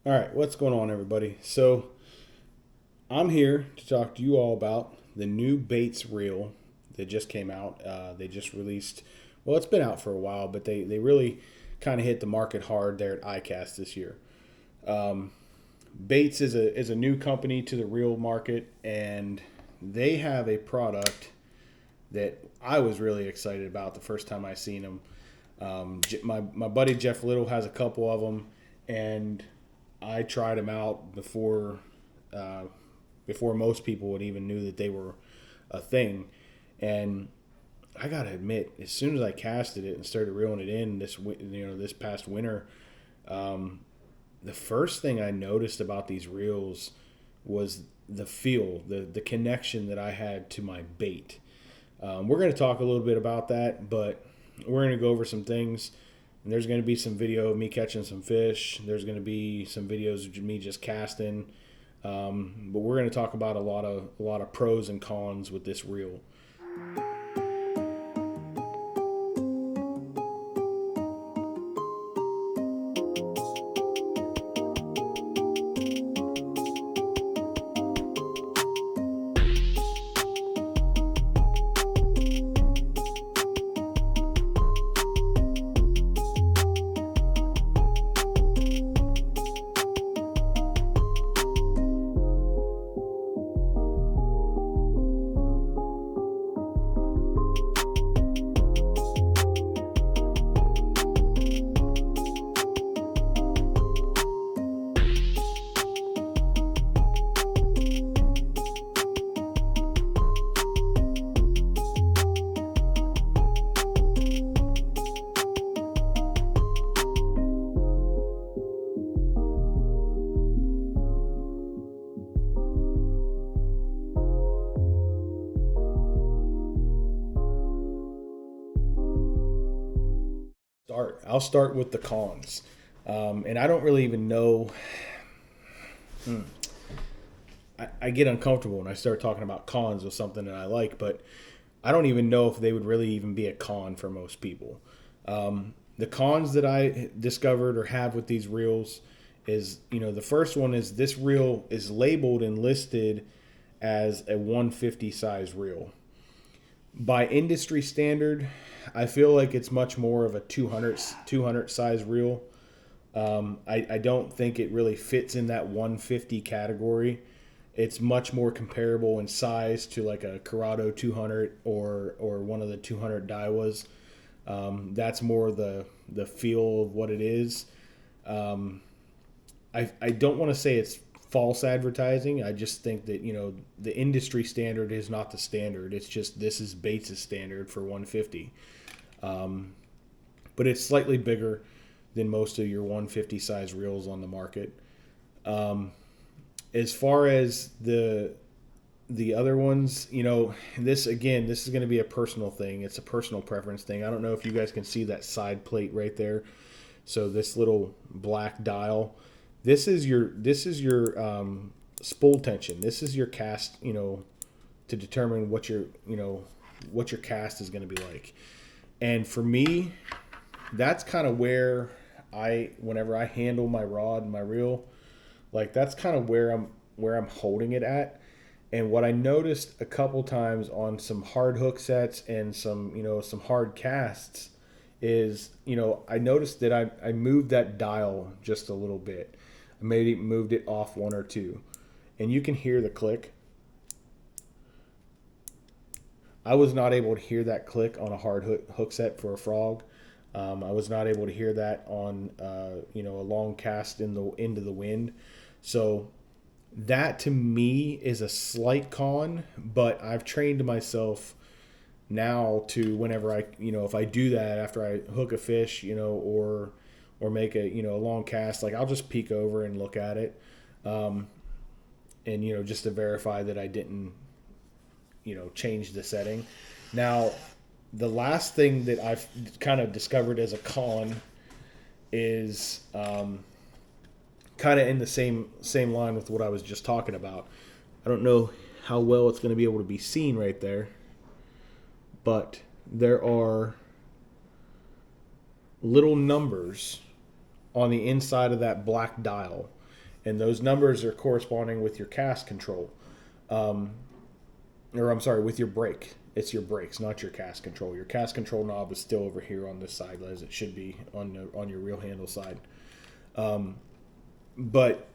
All right, what's going on, everybody? So, I'm here to talk to you all about the new Baits reel that just came out. They just released, well, it's been out for a while, but they really kind of hit the market hard there at ICAST this year. Baits is a new company to the reel market, and they have a product that I was really excited about the first time I seen them. My buddy Jeff Little has a couple of them, and I tried them out uh, before most people would even knew that they were a thing. And I gotta admit, as soon as I casted it and started reeling it in this past winter, the first thing I noticed about these reels was the feel, the connection that I had to my bait. We're going to talk a little bit about that, but we're going to go over some things. And there's going to be some video of me catching some fish. There's going to be some videos of me just casting. But we're going to talk about a lot of pros and cons with this reel. I'll start with the cons, and I don't really even know. I get uncomfortable when I start talking about cons of something that I like, but I don't even know if they would really even be a con for most people. The cons that I discovered or have with these reels is, the first one is this reel is labeled and listed as a 150 size reel. By industry standard, I feel like it's much more of a 200 size reel. I don't think it really fits in that 150 category. It's much more comparable in size to like a Corrado 200 or one of the 200 Daiwas. That's more the feel of what it is. I don't want to say it's false advertising. I just think that the industry standard is not the standard. It's just this is Bates' standard for 150, but it's slightly bigger than most of your 150 size reels on the market. As far as the other ones, this is going to be a personal thing. It's a personal preference thing. I don't know if you guys can see that side plate right there. So this little black dial, this is your spool tension. This is your cast, to determine what your cast is going to be like. And for me, that's kind of where whenever I handle my rod and my reel, like that's kind of where I'm holding it at. And what I noticed a couple times on some hard hook sets and some hard casts is, I noticed that I moved that dial just a little bit. I maybe moved it off one or two. And you can hear the click. I was not able to hear that click on a hard hook set for a frog. I was not able to hear that on a long cast into the wind. So that to me is a slight con, but I've trained myself now to whenever if I do that after I hook a fish, or make a long cast, like I'll just peek over and look at it, and just to verify that I didn't change the setting. Now, the last thing that I've kind of discovered as a con is kind of in the same line with what I was just talking about. I don't know how well it's going to be able to be seen right there, but there are little numbers on the inside of that black dial. and those numbers are corresponding with your cast control. Or I'm sorry, with your brake. It's your brakes, not your cast control. Your cast control knob is still over here on this side, as it should be on your reel handle side. But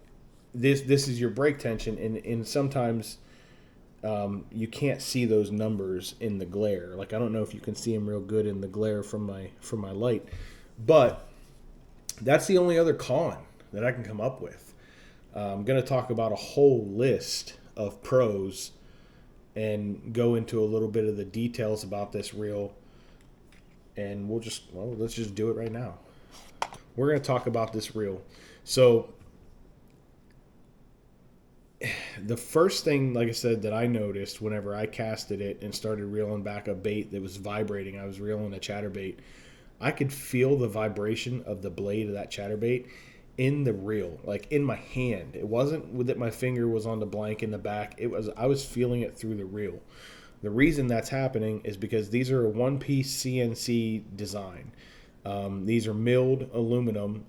this is your brake tension, and sometimes you can't see those numbers in the glare. Like, I don't know if you can see them real good in the glare from my light, but that's the only other con that I can come up with. I'm going to talk about a whole list of pros and go into a little bit of the details about this reel, and let's just do it right now. We're going to talk about this reel. So the first thing, like I said, that I noticed whenever I casted it and started reeling back a bait that was vibrating, I was reeling a chatterbait, I could feel the vibration of the blade of that chatterbait in the reel, like in my hand. It wasn't that my finger was on the blank in the back. I was feeling it through the reel. The reason that's happening is because these are a one-piece CNC design. These are milled aluminum.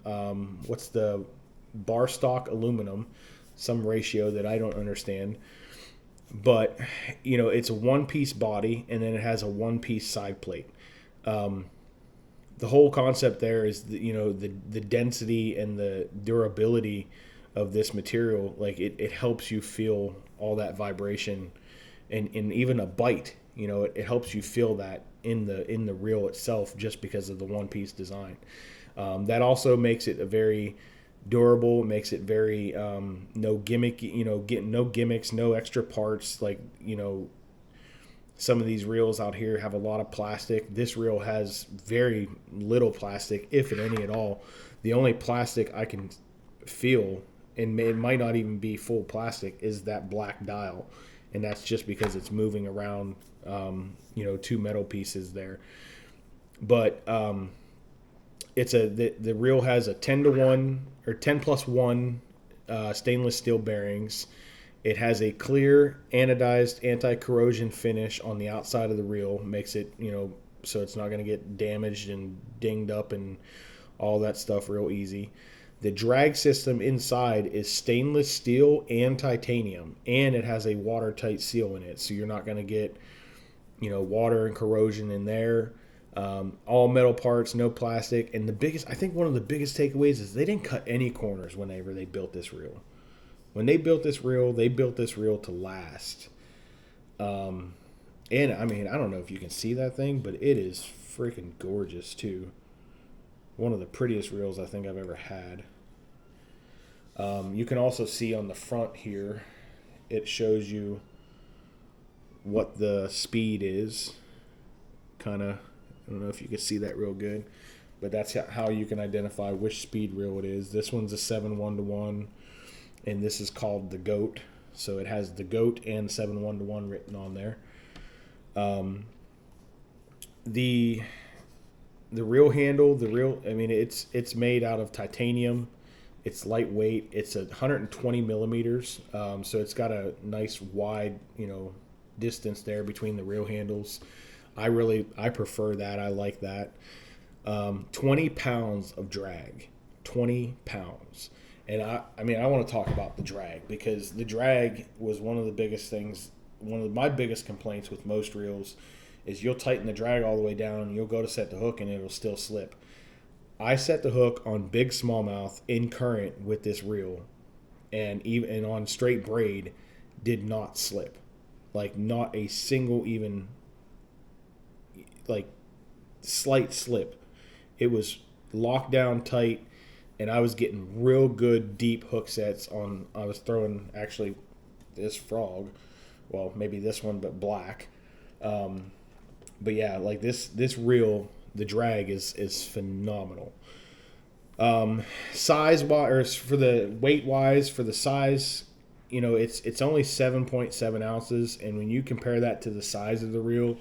What's the bar stock aluminum? Some ratio that I don't understand. But, it's a one-piece body, and then it has a one-piece side plate. The whole concept there is, the density and the durability of this material. Like, it helps you feel all that vibration, and even a bite. It helps you feel that in the reel itself, just because of the one piece design. That also makes it a very durable. Makes it very no gimmick. Getting no gimmicks, no extra parts. Like, some of these reels out here have a lot of plastic. This reel has very little plastic, if any at all. The only plastic I can feel, and it might not even be full plastic, is that black dial. And that's just because it's moving around, two metal pieces there. But the reel has a 10-to-1 or 10+1 stainless steel bearings. It has a clear anodized anti-corrosion finish on the outside of the reel. Makes it, so it's not going to get damaged and dinged up and all that stuff real easy. The drag system inside is stainless steel and titanium, and it has a watertight seal in it, so you're not going to get, water and corrosion in there. All metal parts, no plastic. And I think one of the biggest takeaways is they didn't cut any corners whenever they built this reel. When they built this reel to last. And I mean, I don't know if you can see that thing, but it is freaking gorgeous too. One of the prettiest reels I think I've ever had. You can also see on the front here, it shows you what the speed is. Kind of, I don't know if you can see that real good, but that's how you can identify which speed reel it is. This one's a 7:1:1. And this is called the GOAT. So it has the GOAT and 7:1:1 written on there. The reel handle, it's made out of titanium. It's lightweight. It's 120 millimeters. So it's got a nice wide, distance there between the reel handles. I prefer that. I like that. 20 pounds of drag. 20 pounds. And I want to talk about the drag, because the drag was one of the biggest things. One of my biggest complaints with most reels is you'll tighten the drag all the way down and you'll go to set the hook and it'll still slip. I set the hook on big smallmouth in current with this reel, and on straight braid did not slip. Like, not a single even like slight slip. It was locked down tight. And I was getting real good deep hook sets on. I was throwing actually this frog, well, maybe this one, but black. But yeah, like this reel, the drag is phenomenal. Size wise, or for the weight wise, for the size, it's only 7.7 ounces, and when you compare that to the size of the reel,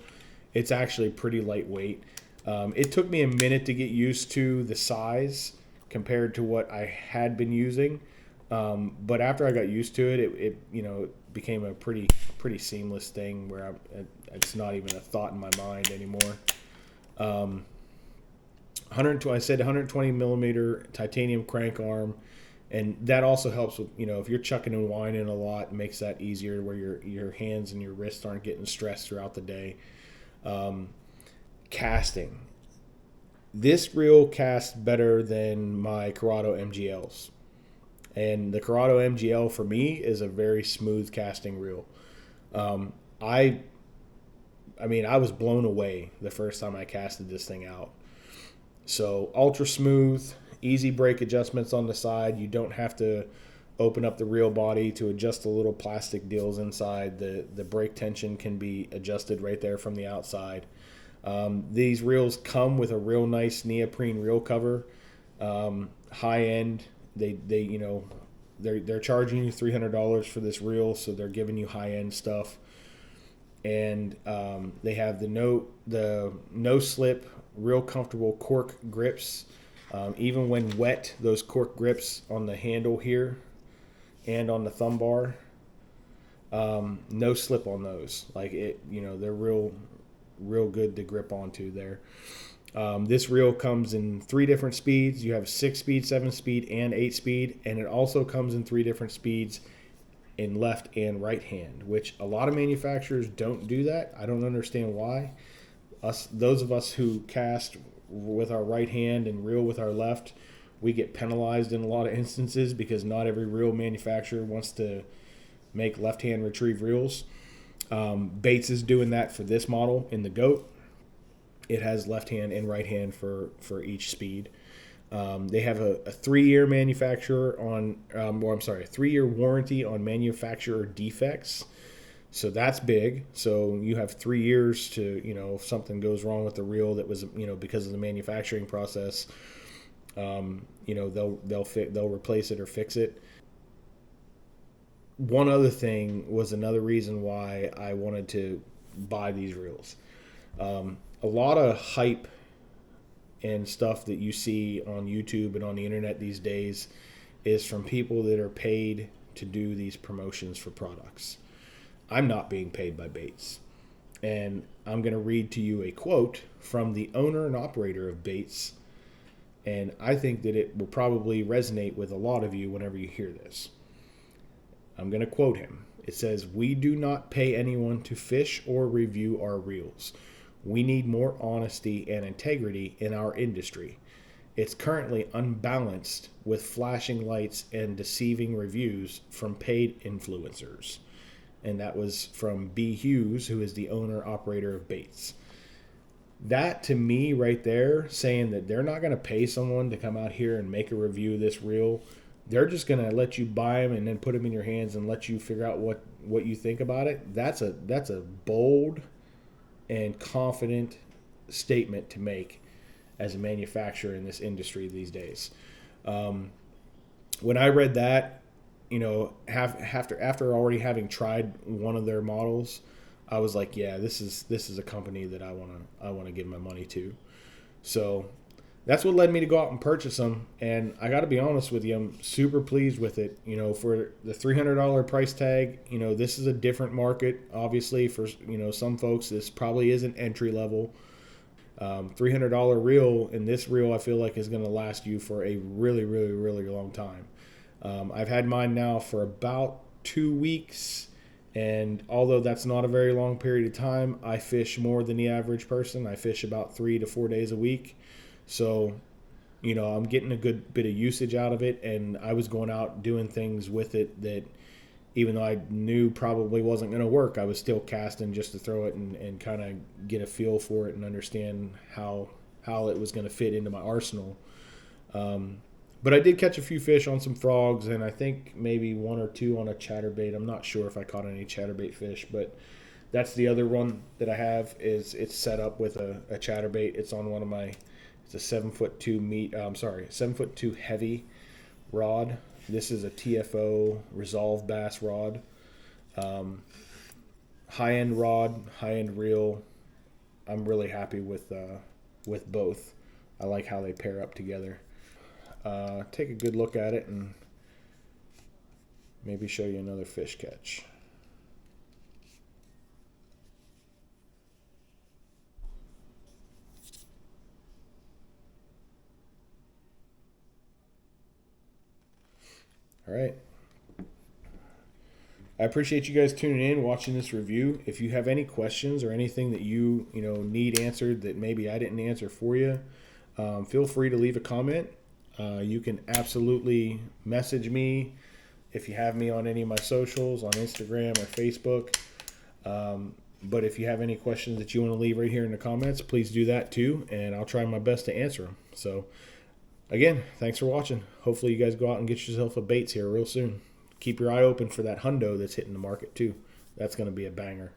it's actually pretty lightweight. It took me a minute to get used to the size compared to what I had been using, but after I got used to it, it became a pretty seamless thing where it's not even a thought in my mind anymore. 120 millimeter titanium crank arm. And that also helps with, if you're chucking and winding a lot, it makes that easier where your hands and your wrists aren't getting stressed throughout the day. Casting. This reel casts better than my Curado MGLs. And the Curado MGL for me is a very smooth casting reel. I was blown away the first time I casted this thing out. So ultra smooth, easy brake adjustments on the side. You don't have to open up the reel body to adjust the little plastic deals inside. The brake tension can be adjusted right there from the outside. These reels come with a real nice neoprene reel cover. High end. They're charging you $300 for this reel, so they're giving you high end stuff. And they have the no slip, real comfortable cork grips. Even when wet, those cork grips on the handle here and on the thumb bar, no slip on those. They're real good to grip onto there. This reel comes in 3 different speeds. You have a 6-speed, 7-speed, and 8-speed, and it also comes in 3 different speeds in left and right hand, which a lot of manufacturers don't do that. I don't understand why. Those of us who cast with our right hand and reel with our left, we get penalized in a lot of instances because not every reel manufacturer wants to make left-hand retrieve reels. Bates is doing that for this model in the GOAT. It has left hand and right hand for each speed. They have a 3-year manufacturer on, 3-year warranty on manufacturer defects. So that's big. So you have 3 years to, if something goes wrong with the reel that was, because of the manufacturing process, they'll replace it or fix it. One other thing was another reason why I wanted to buy these reels. A lot of hype and stuff that you see on YouTube and on the internet these days is from people that are paid to do these promotions for products. I'm not being paid by Bates. And I'm going to read to you a quote from the owner and operator of Bates. And I think that it will probably resonate with a lot of you whenever you hear this. I'm going to quote him. It says, "We do not pay anyone to fish or review our reels. We need more honesty and integrity in our industry. It's currently unbalanced with flashing lights and deceiving reviews from paid influencers." And that was from B. Hughes, who is the owner-operator of Bates. That, to me, right there, saying that they're not going to pay someone to come out here and make a review of this reel. They're just going to let you buy them and then put them in your hands and let you figure out what you think about it. That's a bold and confident statement to make as a manufacturer in this industry these days. When I read that, after already having tried one of their models, I was like, yeah, this is a company that I want to give my money to. So that's what led me to go out and purchase them. And I got to be honest with you, I'm super pleased with it. For the $300 price tag, this is a different market. Obviously, for some folks, this probably isn't entry level. $300 reel, and this reel I feel like is going to last you for a really, really, really long time. I've had mine now for about 2 weeks, and although that's not a very long period of time, I fish more than the average person. I fish about 3 to 4 days a week. So, I'm getting a good bit of usage out of it, and I was going out doing things with it that, even though I knew probably wasn't going to work, I was still casting just to throw it and kind of get a feel for it and understand how it was going to fit into my arsenal. But I did catch a few fish on some frogs, and I think maybe 1 or 2 on a chatterbait. I'm not sure if I caught any chatterbait fish, but that's the other one that I have. It's set up with a chatterbait. It's on one of my. It's a 7'2" 7'2" heavy rod. This is a TFO Resolve bass rod. High-end rod, high-end reel. I'm really happy with both. I like how they pair up together. Take a good look at it and maybe show you another fish catch. All right. I appreciate you guys tuning in, watching this review. If you have any questions or anything that you need answered that maybe I didn't answer for you, feel free to leave a comment. You can absolutely message me if you have me on any of my socials, on Instagram or Facebook. But if you have any questions that you want to leave right here in the comments, please do that too, and I'll try my best to answer them. So, again, thanks for watching. Hopefully you guys go out and get yourself a baits here real soon. Keep your eye open for that hundo that's hitting the market too. That's going to be a banger.